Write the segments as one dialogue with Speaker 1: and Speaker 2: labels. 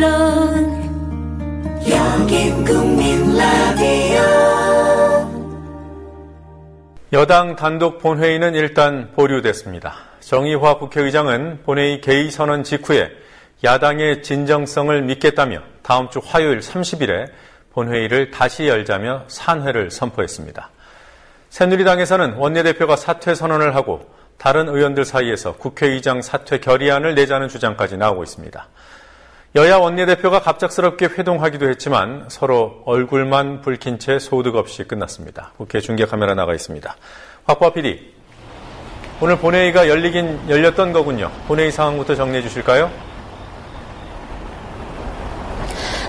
Speaker 1: 언론 여긴 국민 라디오.
Speaker 2: 여당 단독 본회의는 일단 보류됐습니다. 정의화 국회의장은 본회의 개의 선언 직후에 야당의 진정성을 믿겠다며 다음 주 화요일 30일에 본회의를 다시 열자며 산회를 선포했습니다. 새누리당에서는 원내대표가 사퇴 선언을 하고 다른 의원들 사이에서 국회의장 사퇴 결의안을 내자는 주장까지 나오고 있습니다. 여야 원내대표가 갑작스럽게 회동하기도 했지만 서로 얼굴만 붉힌 채 소득 없이 끝났습니다. 국회 중계 카메라 나가 있습니다. 박보아 PD, 오늘 본회의가 열렸던 거군요. 본회의 상황부터 정리해 주실까요?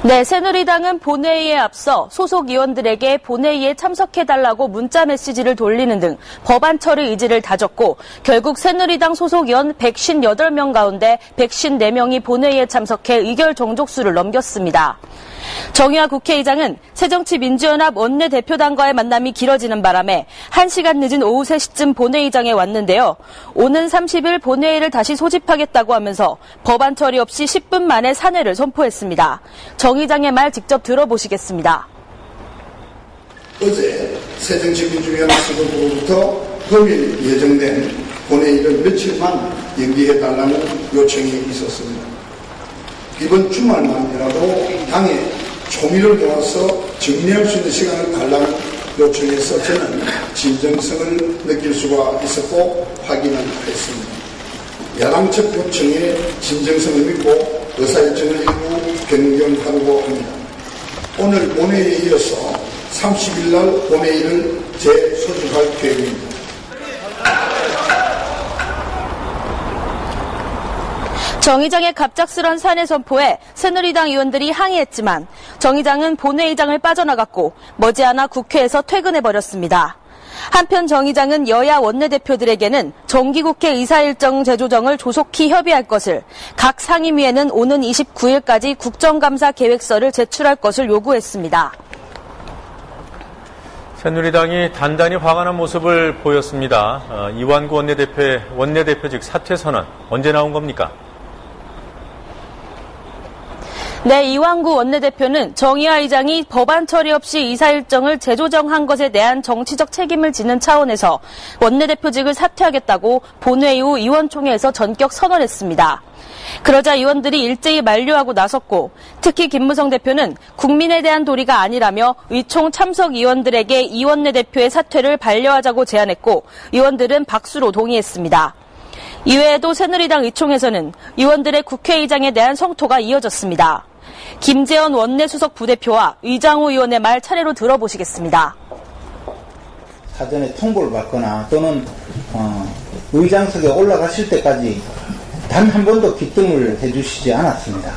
Speaker 3: 네, 새누리당은 본회의에 앞서 소속 의원들에게 본회의에 참석해달라고 문자 메시지를 돌리는 등 법안 처리 의지를 다졌고 결국 새누리당 소속 의원 158명 가운데 154명이 본회의에 참석해 의결 정족수를 넘겼습니다. 정의화 국회의장은 새정치민주연합 원내대표단과의 만남이 길어지는 바람에 1시간 늦은 오후 3시쯤 본회의장에 왔는데요. 오는 30일 본회의를 다시 소집하겠다고 하면서 법안 처리 없이 10분 만에 산회를 선포했습니다. 정 의장의 말 직접 들어보시겠습니다.
Speaker 4: 어제 새정치민주연합 수도부로부터 금일 예정된 본회의를 며칠만 연기해달라는 요청이 있었습니다. 이번 주말만이라도 당에 총의를 모아서 정리할 수 있는 시간을 달라는 요청에서 저는 진정성을 느낄 수가 있었고 확인을 했습니다. 야당 측 요청에 진정성을 믿고 의사일정을 일부 변경하려고 합니다. 오늘 본회의에 이어서 30일 날 본회의를 재소집할 계획입니다.
Speaker 3: 정 의장의 갑작스런 산회 선포에 새누리당 의원들이 항의했지만 정 의장은 본회의장을 빠져나갔고 머지않아 국회에서 퇴근해버렸습니다. 한편 정 의장은 여야 원내대표들에게는 정기국회 의사일정 재조정을 조속히 협의할 것을, 각 상임위에는 오는 29일까지 국정감사 계획서를 제출할 것을 요구했습니다.
Speaker 2: 새누리당이 단단히 화가 난 모습을 보였습니다. 이완구 원내대표의 원내대표직 사퇴 선언 언제 나온 겁니까?
Speaker 3: 네, 이완구 원내대표는 정의화 의장이 법안 처리 없이 의사일정을 재조정한 것에 대한 정치적 책임을 지는 차원에서 원내대표직을 사퇴하겠다고 본회의 후 의원총회에서 전격 선언했습니다. 그러자 의원들이 일제히 만류하고 나섰고 특히 김무성 대표는 국민에 대한 도리가 아니라며 의총 참석 의원들에게 이 원내대표의 사퇴를 반려하자고 제안했고 의원들은 박수로 동의했습니다. 이외에도 새누리당 의총에서는 의원들의 국회의장에 대한 성토가 이어졌습니다. 김재원 원내수석 부대표와 의장호 의원의 말 차례로 들어보시겠습니다.
Speaker 5: 사전에 통보를 받거나 또는 의장석에 올라가실 때까지 단 한 번도 귀뜸을 해주시지 않았습니다.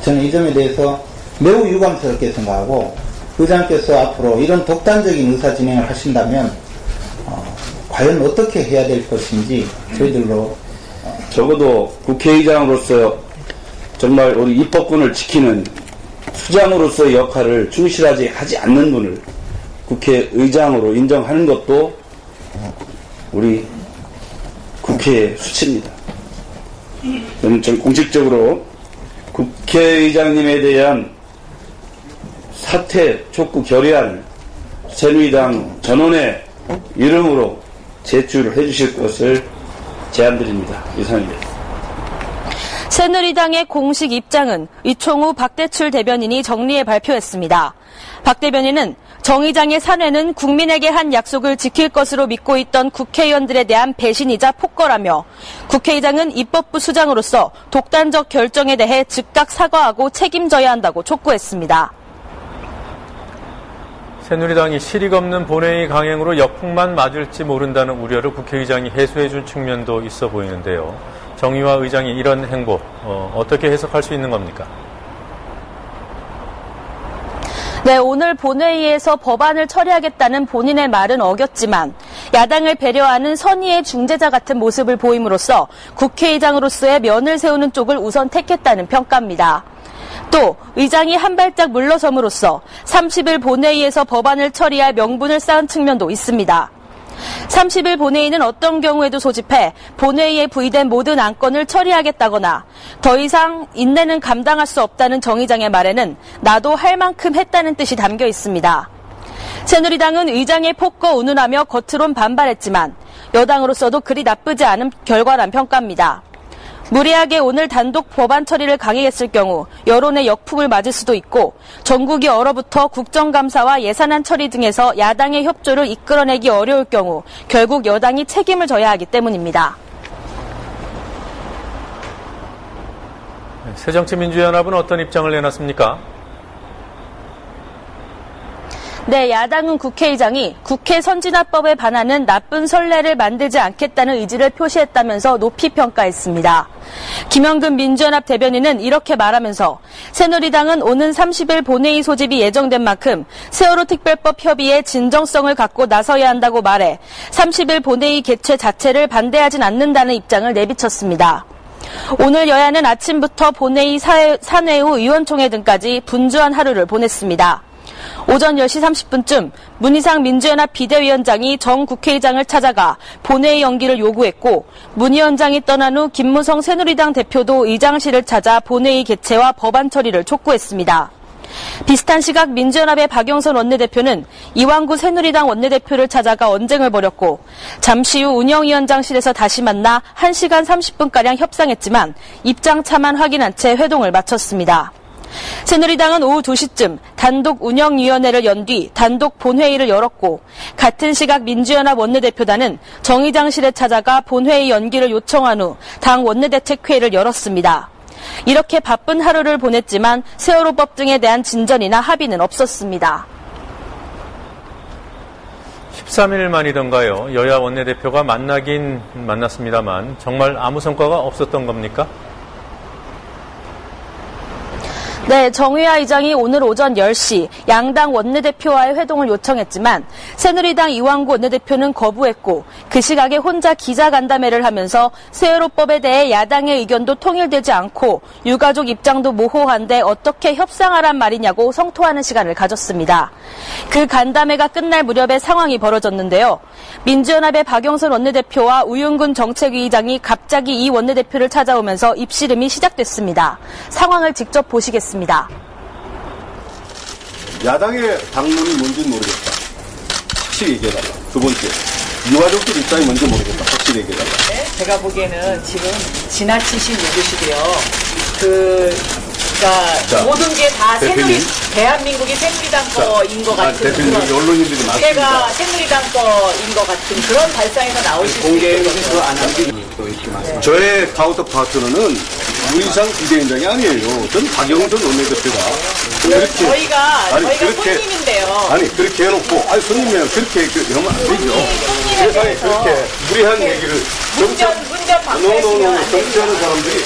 Speaker 5: 저는 이 점에 대해서 매우 유감스럽게 생각하고 의장께서 앞으로 이런 독단적인 의사 진행을 하신다면 과연 어떻게 해야 될 것인지 저희들로
Speaker 6: 적어도 국회의장으로서 정말 우리 입법권을 지키는 수장으로서의 역할을 충실하지 하지 않는 분을 국회의장으로 인정하는 것도 우리 국회의 수치입니다. 저는 공식적으로 국회의장님에 대한 사퇴 촉구 결의안을 새누리당 전원의 이름으로 제출해 주실 것을 제안드립니다. 이상입니다.
Speaker 3: 새누리당의 공식 입장은 의총 후 박대출 대변인이 정리해 발표했습니다. 박 대변인은 정 의장의 산회는 국민에게 한 약속을 지킬 것으로 믿고 있던 국회의원들에 대한 배신이자 폭거라며 국회의장은 입법부 수장으로서 독단적 결정에 대해 즉각 사과하고 책임져야 한다고 촉구했습니다.
Speaker 2: 새누리당이 실익 없는 본회의 강행으로 역풍만 맞을지 모른다는 우려를 국회의장이 해소해 준 측면도 있어 보이는데요. 정의화 의장이 이런 행보 어떻게 해석할 수 있는 겁니까?
Speaker 3: 네, 오늘 본회의에서 법안을 처리하겠다는 본인의 말은 어겼지만 야당을 배려하는 선의의 중재자 같은 모습을 보임으로써 국회의장으로서의 면을 세우는 쪽을 우선 택했다는 평가입니다. 또 의장이 한 발짝 물러섬으로써 30일 본회의에서 법안을 처리할 명분을 쌓은 측면도 있습니다. 30일 본회의는 어떤 경우에도 소집해 본회의에 부의된 모든 안건을 처리하겠다거나 더 이상 인내는 감당할 수 없다는 정 의장의 말에는 나도 할 만큼 했다는 뜻이 담겨 있습니다. 새누리당은 의장의 폭거 운운하며 겉으론 반발했지만 여당으로서도 그리 나쁘지 않은 결과란 평가입니다. 무리하게 오늘 단독 법안 처리를 강행했을 경우 여론의 역풍을 맞을 수도 있고 전국이 얼어붙어 국정감사와 예산안 처리 등에서 야당의 협조를 이끌어내기 어려울 경우 결국 여당이 책임을 져야 하기 때문입니다.
Speaker 2: 새정치민주연합은 어떤 입장을 내놨습니까?
Speaker 3: 네, 야당은 국회의장이 국회 선진화법에 반하는 나쁜 선례를 만들지 않겠다는 의지를 표시했다면서 높이 평가했습니다. 김영근 민주연합 대변인은 이렇게 말하면서 새누리당은 오는 30일 본회의 소집이 예정된 만큼 세월호 특별법 협의에 진정성을 갖고 나서야 한다고 말해 30일 본회의 개최 자체를 반대하진 않는다는 입장을 내비쳤습니다. 오늘 여야는 아침부터 본회의 산회후 의원총회 등까지 분주한 하루를 보냈습니다. 오전 10시 30분쯤 문희상 민주연합 비대위원장이 정 국회의장을 찾아가 본회의 연기를 요구했고 문 위원장이 떠난 후 김무성 새누리당 대표도 의장실을 찾아 본회의 개최와 법안 처리를 촉구했습니다. 비슷한 시각 민주연합의 박영선 원내대표는 이완구 새누리당 원내대표를 찾아가 언쟁을 벌였고 잠시 후 운영위원장실에서 다시 만나 1시간 30분가량 협상했지만 입장 차만 확인한 채 회동을 마쳤습니다. 새누리당은 오후 2시쯤 단독 운영위원회를 연 뒤 단독 본회의를 열었고 같은 시각 민주연합 원내대표단은 정 의장실에 찾아가 본회의 연기를 요청한 후 당 원내대책회의를 열었습니다. 이렇게 바쁜 하루를 보냈지만 세월호법 등에 대한 진전이나 합의는 없었습니다.
Speaker 2: 13일 만이던가요? 여야 원내대표가 만나긴 만났습니다만 정말 아무 성과가 없었던 겁니까?
Speaker 3: 네, 정의화 의장이 오늘 오전 10시 양당 원내대표와의 회동을 요청했지만 새누리당 이완구 원내대표는 거부했고 그 시각에 혼자 기자간담회를 하면서 세월호법에 대해 야당의 의견도 통일되지 않고 유가족 입장도 모호한데 어떻게 협상하란 말이냐고 성토하는 시간을 가졌습니다. 그 간담회가 끝날 무렵에 상황이 벌어졌는데요. 민주연합의 박영선 원내대표와 우윤근 정책위의장이 갑자기 이 원내대표를 찾아오면서 입씨름이 시작됐습니다. 상황을 직접 보시겠습니다.
Speaker 7: 야당의 당론이 뭔지는 모르겠다. 확실히 얘기해달라. 두 번째, 유가족들 입장이 뭔지 모르겠다. 확실히 얘기해달라.
Speaker 8: 네, 제가 보기에는 지금 지나치신 얘기시고요. 그러니까 모든 게 다 대한민국이 새누리당 거인 것 같은
Speaker 7: 대표님, 언론인들이 많습니다.
Speaker 8: 제가 새누리당 거인 것 같은 그런 발상에서 나오실 수 있거든요.
Speaker 7: 안 하는 또 이렇게 말씀. 저의 카운터 파트너는 문희상 비대위원장이 아니에요. 전 박영선 원내대표가 그렇게
Speaker 8: 저희가 손님인데요.
Speaker 7: 아니 그렇게 해놓고 손님이면 그렇게 하면 안 되죠. 세상에 그렇게 무리한 얘기를
Speaker 8: 문전 방패하시면 안
Speaker 7: 정치하는 사람들이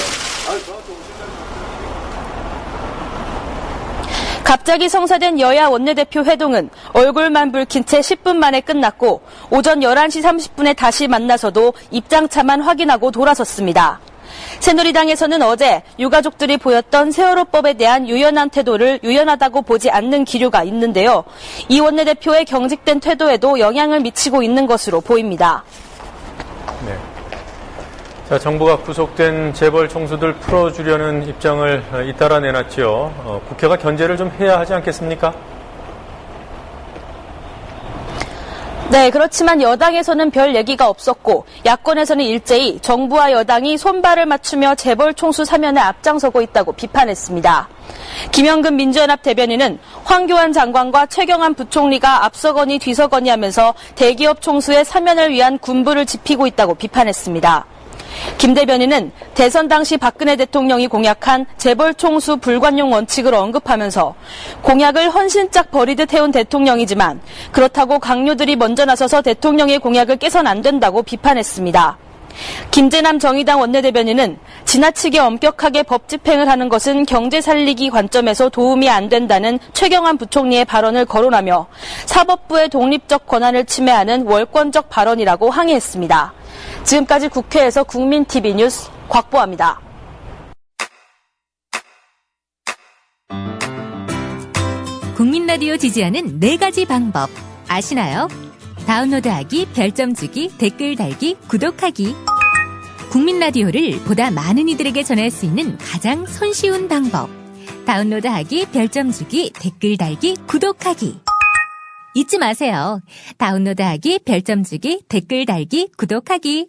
Speaker 3: 갑자기 성사된 여야 원내대표 회동은 얼굴만 붉힌 채 10분 만에 끝났고 오전 11시 30분에 다시 만나서도 입장차만 확인하고 돌아섰습니다. 새누리당에서는 어제 유가족들이 보였던 세월호법에 대한 유연한 태도를 유연하다고 보지 않는 기류가 있는데요. 이 원내대표의 경직된 태도에도 영향을 미치고 있는 것으로 보입니다.
Speaker 2: 네. 자, 정부가 구속된 재벌 총수들 풀어주려는 입장을 잇따라 내놨죠. 국회가 견제를 좀 해야 하지 않겠습니까?
Speaker 3: 네, 그렇지만 여당에서는 별 얘기가 없었고 야권에서는 일제히 정부와 여당이 손발을 맞추며 재벌 총수 사면에 앞장서고 있다고 비판했습니다. 김영근 민주연합 대변인은 황교안 장관과 최경환 부총리가 앞서거니 뒤서거니 하면서 대기업 총수의 사면을 위한 군부를 지피고 있다고 비판했습니다. 김 대변인은 대선 당시 박근혜 대통령이 공약한 재벌 총수 불관용 원칙을 언급하면서 공약을 헌신짝 버리듯 해온 대통령이지만 그렇다고 강요들이 먼저 나서서 대통령의 공약을 깨선 안 된다고 비판했습니다. 김재남 정의당 원내대변인은 지나치게 엄격하게 법 집행을 하는 것은 경제 살리기 관점에서 도움이 안 된다는 최경환 부총리의 발언을 거론하며 사법부의 독립적 권한을 침해하는 월권적 발언이라고 항의했습니다. 지금까지 국회에서 국민TV 뉴스 곽보아입니다.
Speaker 9: 국민라디오 지지하는 4가지 방법 아시나요? 다운로드하기, 별점 주기, 댓글 달기, 구독하기. 국민 라디오를 보다 많은 이들에게 전할 수 있는 가장 손쉬운 방법. 다운로드하기, 별점 주기, 댓글 달기, 구독하기. 잊지 마세요. 다운로드하기, 별점 주기, 댓글 달기, 구독하기.